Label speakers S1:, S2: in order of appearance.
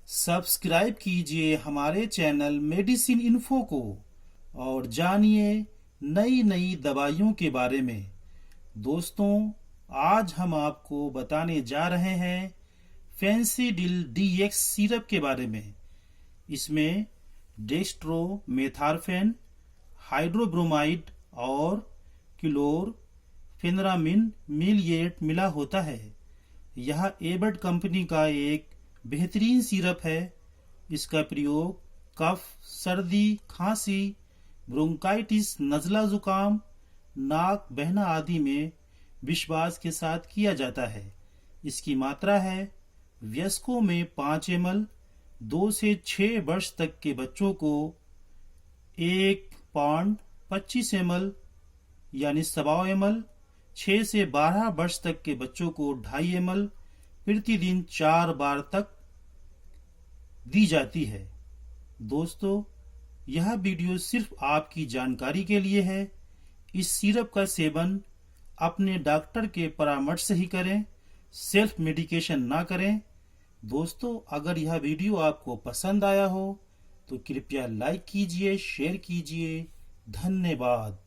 S1: Subscribe कीजिए हमारे channel medicine info को और जानिए नई नई दवाइयों के बारे में। दोस्तों, आज हम आपको बताने जा रहे हैं फेंसिडिल डीएक्स सिरप के बारे में। इसमें डेक्स्ट्रोमेथार्फेन, हाइड्रोब्रोमाइड और क्लोरफेनरामिन मिलिएट मिला होता है। यह एबट कंपनी का एक बेहतरीन सिरप है। इसका प्रयोग कफ, सर्दी, खांसी, ब्रोंकाइटिस, नज़ला जुकाम, नाक बहना आदि में विश्वास के साथ किया जाता है। इसकी मात्रा है वयस्कों में 5 ml, 2 से 6 वर्ष तक के बच्चों को 1 पॉन्ड 25 ml यानी 1.25 ml, 6 से 12 वर्ष तक के बच्चों को 2.5 ml प्रतिदिन 4 बार तक दी जाती है। दोस्तों, यह वीडियो सिर्फ आपकी जानकारी के लिए है। इस सिरप का सेवन अपने डॉक्टर के परामर्श से ही करें, सेल्फ मेडिकेशन ना करें। दोस्तों, अगर यह वीडियो आपको पसंद आया हो तो कृपया लाइक कीजिए, शेयर कीजिए। धन्यवाद।